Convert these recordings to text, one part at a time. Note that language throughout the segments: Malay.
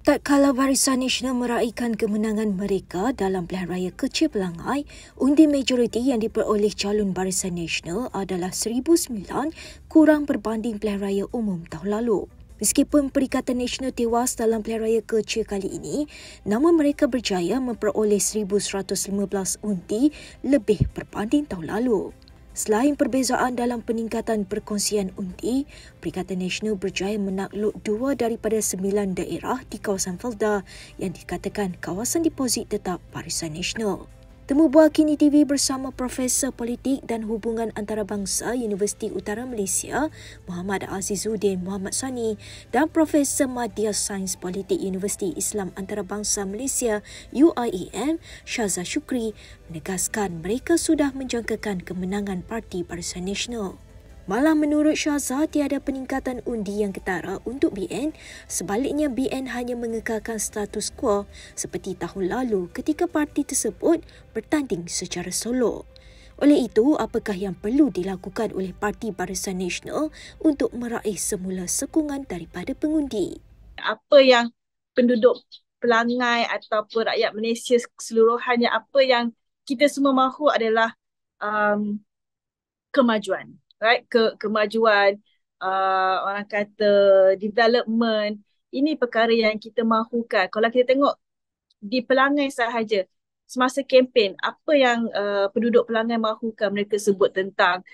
Tatkala Barisan Nasional meraihkan kemenangan mereka dalam pilihan raya kecil Pelangai, undi majoriti yang diperoleh calon Barisan Nasional adalah 1,009 kurang berbanding pilihan raya umum tahun lalu. Meskipun Perikatan Nasional tewas dalam pilihan raya kecil kali ini, namun mereka berjaya memperoleh 1,115 undi lebih berbanding tahun lalu. Selain perbezaan dalam peningkatan perkongsian undi, Perikatan Nasional berjaya menakluk 2 daripada 9 daerah di kawasan Felda yang dikatakan kawasan deposit tetap Barisan Nasional. Temu bual Kini TV bersama Profesor Politik dan Hubungan Antarabangsa Universiti Utara Malaysia, Muhammad Azizuddin Muhammad Sani dan Profesor Madya Sains Politik Universiti Islam Antarabangsa Malaysia UIAM, Syaza Shukri, menegaskan mereka sudah menjangkakan kemenangan Parti Barisan Nasional. Malah menurut Syaza, tiada peningkatan undi yang ketara untuk BN, sebaliknya BN hanya mengekalkan status quo seperti tahun lalu ketika parti tersebut bertanding secara solo. Oleh itu, apakah yang perlu dilakukan oleh Parti Barisan Nasional untuk meraih semula sokongan daripada pengundi? Apa yang penduduk Pelangai ataupun rakyat Malaysia keseluruhannya, apa yang kita semua mahu adalah kemajuan. Right? Kemajuan, orang kata development, ini perkara yang kita mahukan. Kalau kita tengok di Pelangai sahaja, semasa kempen, apa yang penduduk Pelangai mahukan? Mereka sebut tentang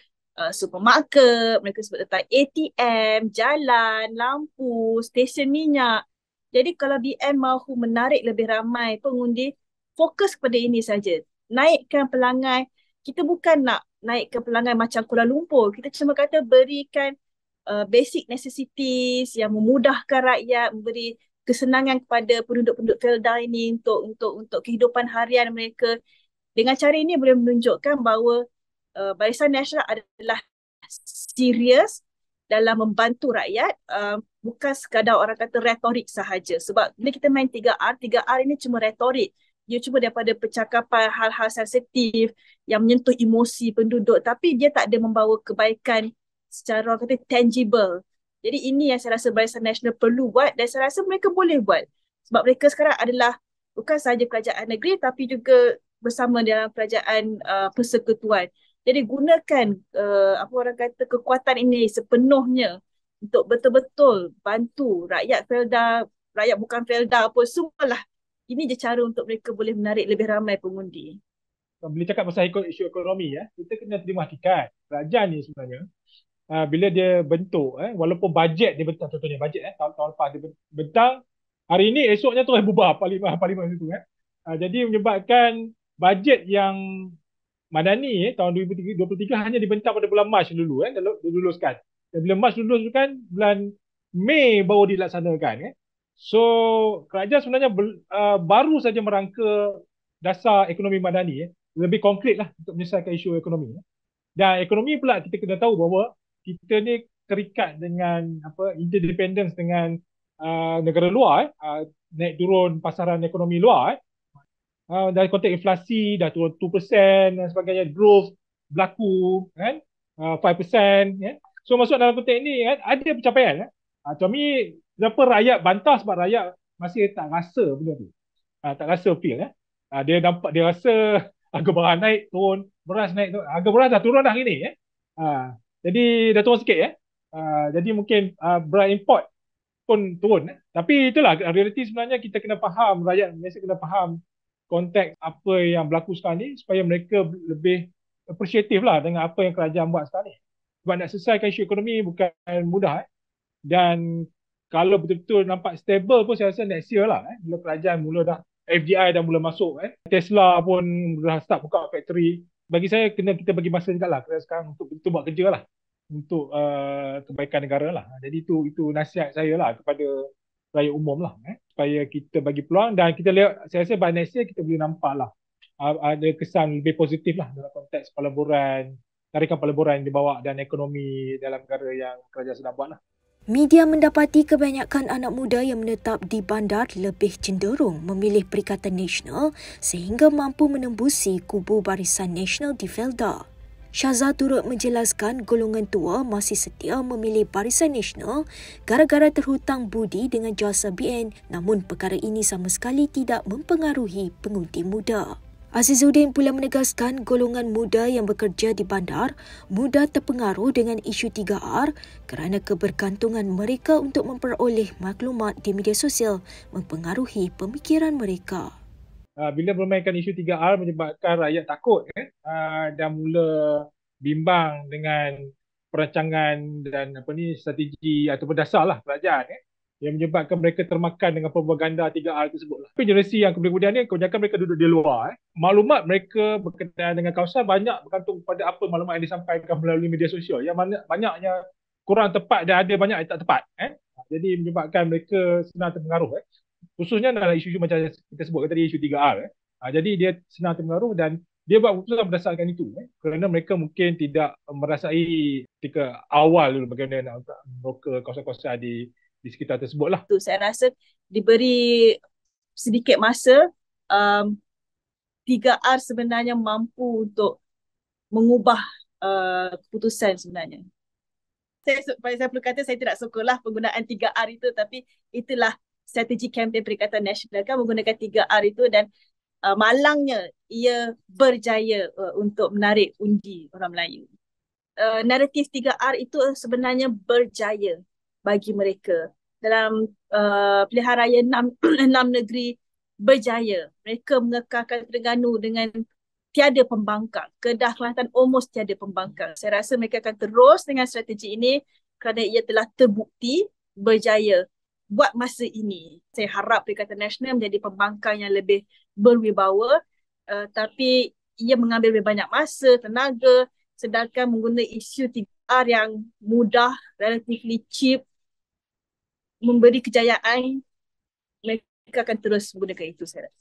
supermarket, mereka sebut tentang ATM, jalan, lampu, stesen minyak. Jadi kalau BN mahu menarik lebih ramai pengundi, fokus kepada ini saja. Naikkan Pelangai. Kita bukan nak naikkan Pelangai macam Kuala Lumpur. Kita cuma kata berikan basic necessities yang memudahkan rakyat, memberi kesenangan kepada penduduk-penduduk Felda ini untuk kehidupan harian mereka. Dengan cara ini boleh menunjukkan bahawa Barisan Nasional adalah serius dalam membantu rakyat, bukan sekadar orang kata retorik sahaja. Sebab bila kita main 3R, 3R ini cuma retorik. Dia cuma daripada percakapan hal-hal sensitif yang menyentuh emosi penduduk, tapi dia tak ada membawa kebaikan secara orang kata tangible. Jadi ini yang saya rasa Barisan Nasional perlu buat, dan saya rasa mereka boleh buat. Sebab mereka sekarang adalah bukan sahaja kerajaan negeri tapi juga bersama dalam kerajaan persekutuan. Jadi gunakan apa orang kata kekuatan ini sepenuhnya untuk betul-betul bantu rakyat Felda, rakyat bukan Felda pun semualah. Ini je cara untuk mereka boleh menarik lebih ramai pengundi. Bila cakap pasal isu ekonomi, kita kena terima hakikat. Kerajaan ni sebenarnya, bila dia bentuk, walaupun bajet dia bentang, contohnya bajet tahun lepas dia bentang, hari ini esoknya terus bubar parlimen itu. Jadi menyebabkan bajet yang Madani tahun 2023 hanya dibentang pada bulan Mac dulu, diluluskan. Dan bila Mac diluluskan, bulan Mei baru dilaksanakan. So kerajaan sebenarnya baru saja merangka dasar ekonomi madani, lebih konkret lah untuk menyelesaikan isu ekonomi. Dan ekonomi pula kita kena tahu bahawa kita ni terikat dengan interdependence dengan negara luar, naik turun pasaran ekonomi luar. Dari konteks inflasi dah turun 2% dan sebagainya, growth berlaku kan 5%. So masuk dalam konteks ini ada pencapaian. Tapi kenapa rakyat bantah? Sebab rakyat masih tak rasa benda tu, tak rasa feel. Dia nampak, dia rasa harga barang naik turun, beras naik turun. Harga beras dah turun dah hari ni. Jadi dah turun sikit. Jadi mungkin beras import pun turun. Tapi itulah realiti sebenarnya. Kita kena faham, rakyat Malaysia kena faham konteks apa yang berlaku sekarang ni supaya mereka lebih appreciative lah dengan apa yang kerajaan buat sekarang ni. Sebab nak selesaikan isu ekonomi bukan mudah. Dan kalau betul-betul nampak stable pun saya rasa next year lah. Bila kerajaan mula dah, FDI dah mula masuk. Tesla pun dah start buka factory. Bagi saya kita bagi masa juga lah sekarang untuk betul buat kerja lah. Untuk kebaikan negara lah. Jadi itu nasihat saya lah kepada rakyat umum lah, supaya kita bagi peluang. Dan kita lihat, saya rasa by next year kita boleh nampak lah ada kesan lebih positif lah dalam konteks pelaburan, tarikan pelaburan yang dibawa dan ekonomi dalam negara yang kerajaan sedang buat lah. Media mendapati kebanyakan anak muda yang menetap di bandar lebih cenderung memilih Perikatan Nasional sehingga mampu menembusi kubu Barisan Nasional di Felda. Syahzal turut menjelaskan golongan tua masih setia memilih Barisan Nasional gara-gara terhutang budi dengan jasa BN, namun perkara ini sama sekali tidak mempengaruhi pengundi muda. Azizuddin pula menegaskan golongan muda yang bekerja di bandar mudah terpengaruh dengan isu 3R kerana kebergantungan mereka untuk memperoleh maklumat di media sosial mempengaruhi pemikiran mereka. Bila bermainkan isu 3R menyebabkan rakyat takut dan mula bimbang dengan perancangan dan strategi ataupun dasarlah kerajaan yang menyebabkan mereka termakan dengan propaganda 3R tersebut. Tapi generasi yang kemudian ni kebanyakan mereka duduk di luar. Maklumat mereka berkenaan dengan kawasan banyak bergantung pada apa maklumat yang disampaikan melalui media sosial. Yang banyaknya kurang tepat dan ada banyak yang tak tepat. Jadi menyebabkan mereka senang terpengaruh. Khususnya dalam isu-isu macam kita sebutkan tadi, isu 3R. Jadi dia senang terpengaruh dan dia buat keputusan berdasarkan itu. Kerana mereka mungkin tidak merasai ketika awal dulu bagaimana nak broker kawasan-kawasan di sekitar tersebutlah. Saya rasa diberi sedikit masa, 3R sebenarnya mampu untuk mengubah keputusan sebenarnya. Saya perlu kata saya tidak sukalah penggunaan 3R itu, tapi itulah strategi kempen Perikatan Nasional kan menggunakan 3R itu dan malangnya ia berjaya untuk menarik undi orang Melayu. Naratif 3R itu sebenarnya berjaya bagi mereka. Dalam pilihan raya 6 negeri berjaya. Mereka mengekalkan Terengganu dengan tiada pembangkang. Kedah, Kelantan almost tiada pembangkang. Saya rasa mereka akan terus dengan strategi ini kerana ia telah terbukti berjaya buat masa ini. Saya harap Perikatan Nasional menjadi pembangkang yang lebih berwibawa, tapi ia mengambil lebih banyak masa, tenaga, sedangkan menggunakan isu 3R yang mudah, relatively cheap, memberi kejayaan, mereka akan terus menggunakan itu, saya rasa.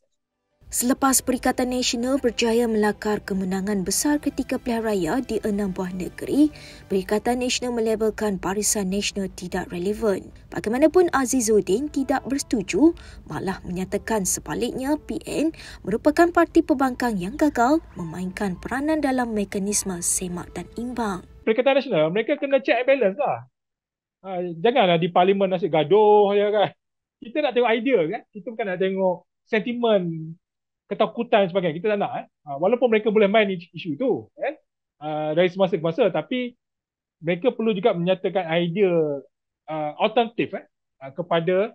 Selepas Perikatan Nasional berjaya melakar kemenangan besar ketika pilihan raya di 6 buah negeri, Perikatan Nasional melabelkan Barisan Nasional tidak relevan. Bagaimanapun Azizuddin tidak bersetuju, malah menyatakan sebaliknya PN merupakan parti pembangkang yang gagal memainkan peranan dalam mekanisme semak dan imbang. Perikatan Nasional, mereka kena check and balance lah. Janganlah di parlimen asyik gaduh ya kan. Kita nak tengok idea kan. Kita bukan nak tengok sentimen, ketakutan sebagainya. Kita tak nak. Walaupun mereka boleh main isu itu dari semasa ke masa, tapi mereka perlu juga menyatakan idea alternatif kepada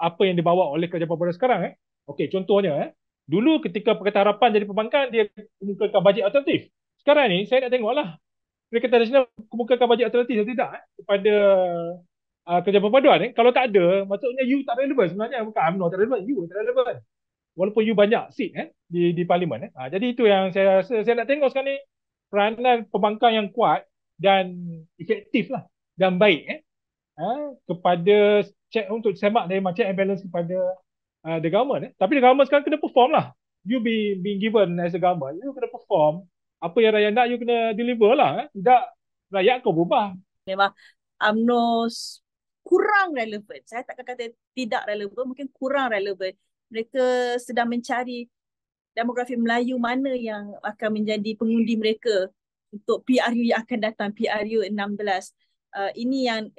apa yang dibawa oleh kerajaan Papua sekarang. Okey, contohnya dulu ketika Pakatan Harapan jadi pembangkang, dia kemukakan bajet alternatif. Sekarang ni saya nak tengoklah Perikatan Nasional kemukakan bajet alternatif atau tidak kepada kerajaan perpaduan. Kalau tak ada, maksudnya you tak relevan sebenarnya. Bukan UMNO tak relevan, you tak relevan. Walaupun you banyak seat di parlimen. Jadi itu yang saya rasa saya nak tengok sekarang ni, peranan pembangkang yang kuat dan efektif lah dan baik kepada check untuk semak dari check and balance kepada the government. Tapi the government sekarang kena perform lah. You being given as a government, you kena perform. Apa yang rakyat nak, you kena deliver lah. Tidak rakyat kau berubah. Memang UMNO kurang relevan. Saya takkan kata tidak relevan, mungkin kurang relevan. Mereka sedang mencari demografi Melayu mana yang akan menjadi pengundi mereka untuk PRU yang akan datang, PRU 16. Ini yang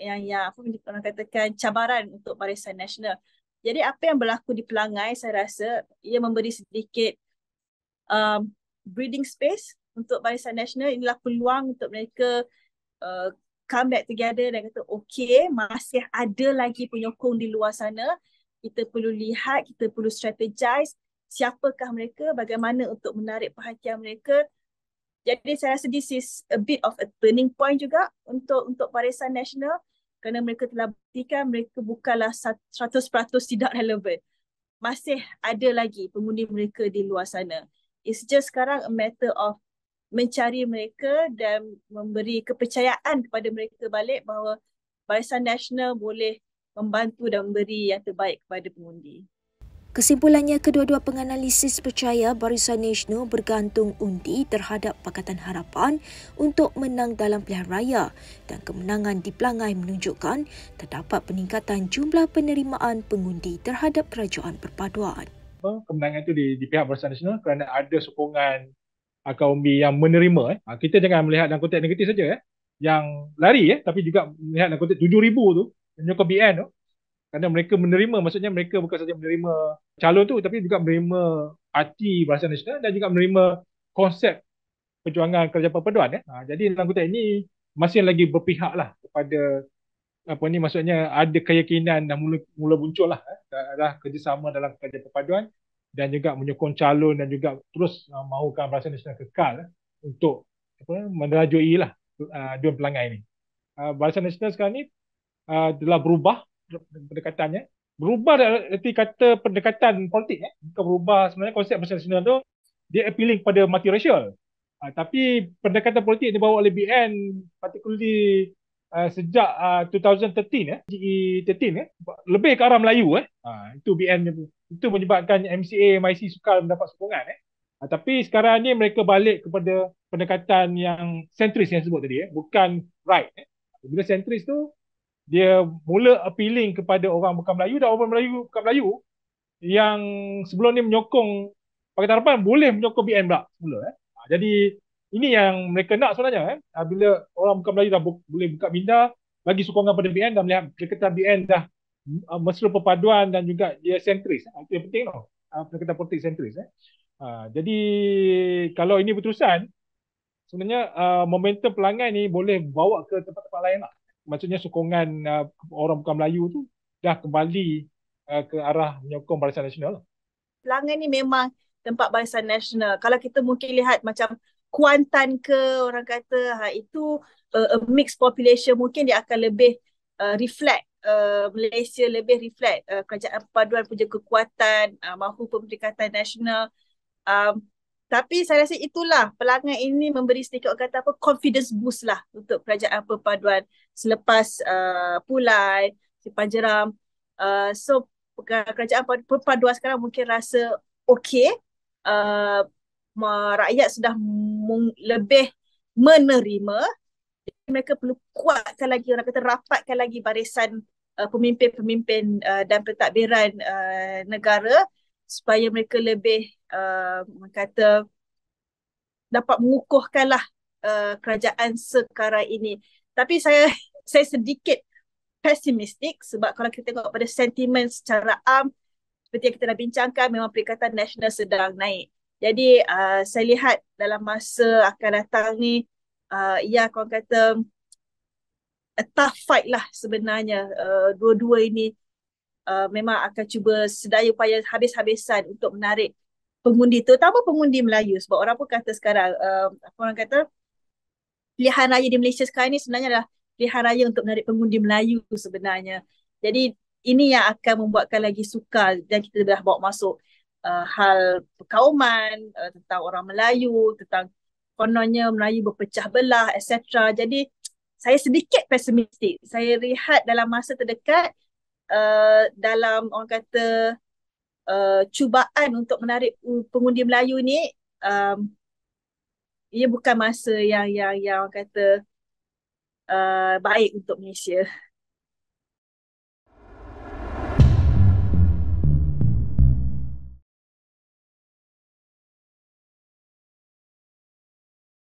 apa orang katakan cabaran untuk Barisan Nasional. Jadi apa yang berlaku di Pelangai, saya rasa ia memberi sedikit breathing space untuk Barisan Nasional. Inilah peluang untuk mereka come back together dan kata okey, masih ada lagi penyokong di luar sana. Kita perlu lihat, kita perlu strategize siapakah mereka, bagaimana untuk menarik perhatian mereka. Jadi saya rasa this is a bit of a turning point juga untuk Barisan Nasional kerana mereka telah buktikan mereka bukanlah 100% tidak relevan. Masih ada lagi pengundi mereka di luar sana. It's just sekarang a matter of mencari mereka dan memberi kepercayaan kepada mereka balik bahawa Barisan Nasional boleh membantu dan memberi yang terbaik kepada pengundi. Kesimpulannya, kedua-dua penganalisis percaya Barisan Nasional bergantung undi terhadap Pakatan Harapan untuk menang dalam pilihan raya dan kemenangan di Pelangai menunjukkan terdapat peningkatan jumlah penerimaan pengundi terhadap kerajaan perpaduan. Kemenangan itu di pihak Barisan Nasional kerana ada sokongan kaum B yang menerima. Kita jangan melihat dalam konteks negatif saja, yang lari, tapi juga melihat dalam konteks 7,000 tu menyokong BN tu, kerana mereka menerima, maksudnya mereka bukan saja menerima calon tu tapi juga menerima parti Barisan Nasional dan juga menerima konsep perjuangan kerajaan perpaduan. Jadi dalam konteks ini masih lagi berpihak lah kepada apa ni, maksudnya ada keyakinan dah mula muncul lah, dah kerjasama dalam kerajaan perpaduan dan juga menyokong calon dan juga terus mahukan Barisan Nasional kekal untuk menerajui lah Dewan Pelangai ini. Barisan Nasional sekarang ni telah berubah pendekatannya. Berubah arti kata pendekatan politik, bukan berubah. Sebenarnya konsep Barisan Nasional tu dia appealing pada multiracial. Tapi pendekatan politik yang dibawa oleh BN, particularly sejak 2013, GE13, lebih ke arah Melayu. Itu BN, itu menyebabkan MCA, MIC sukar mendapat sokongan. Tapi sekarang ni mereka balik kepada pendekatan yang sentris yang sebut tadi, bukan right. Bila sentris tu, dia mula appealing kepada orang bukan Melayu, dan orang Melayu bukan Melayu yang sebelum ni menyokong Pakatan Harapan boleh menyokong BN pula semula. Jadi ini yang mereka nak sebenarnya. Bila orang bukan Melayu dah boleh buka minda bagi sokongan pada BN dan melihat pendekatan BN dah mesra perpaduan dan juga dia sentris. Itu yang penting tau. Pendekatan politik sentris. Jadi kalau ini berterusan, sebenarnya momentum pelangai ni boleh bawa ke tempat-tempat lain lah. Maksudnya sokongan orang bukan Melayu tu dah kembali ke arah menyokong Barisan Nasional. Pelangai ni memang tempat Barisan Nasional. Kalau kita mungkin lihat macam Kuantan ke, orang kata itu a mixed population, mungkin dia akan lebih reflect Malaysia, lebih reflect kerajaan perpaduan punya kekuatan, mahu pendekatan nasional. Tapi saya rasa itulah pelangai ini memberi sedikit orang kata apa, confidence boost lah untuk kerajaan perpaduan selepas Pulai, Simpan Jeram. So kerajaan perpaduan sekarang mungkin rasa okey, rakyat sudah lebih menerima. Mereka perlu kuatkan lagi, orang kata rapatkan lagi barisan pemimpin-pemimpin dan pentadbiran negara supaya mereka lebih kata dapat mengukuhkanlah kerajaan sekarang ini. Tapi saya sedikit pesimistik sebab kalau kita tengok pada sentimen secara am, seperti yang kita dah bincangkan, memang Perikatan Nasional sedang naik. Jadi saya lihat dalam masa akan datang ni, ia akan kata a tough fight lah sebenarnya. Dua-dua ini memang akan cuba sedaya upaya habis-habisan untuk menarik pengundi, terutama pengundi Melayu. Sebab orang pun kata sekarang, apa orang kata, pilihan raya di Malaysia sekarang ni sebenarnya adalah pilihan raya untuk menarik pengundi Melayu sebenarnya. Jadi ini yang akan membuatkan lagi sukar, dan kita dah bawa masuk hal perkauman, tentang orang Melayu, tentang kononnya Melayu berpecah belah, etc. Jadi saya sedikit pesimistik. Saya lihat dalam masa terdekat, dalam orang kata cubaan untuk menarik pengundi Melayu ni, ia bukan masa yang orang kata baik untuk Malaysia.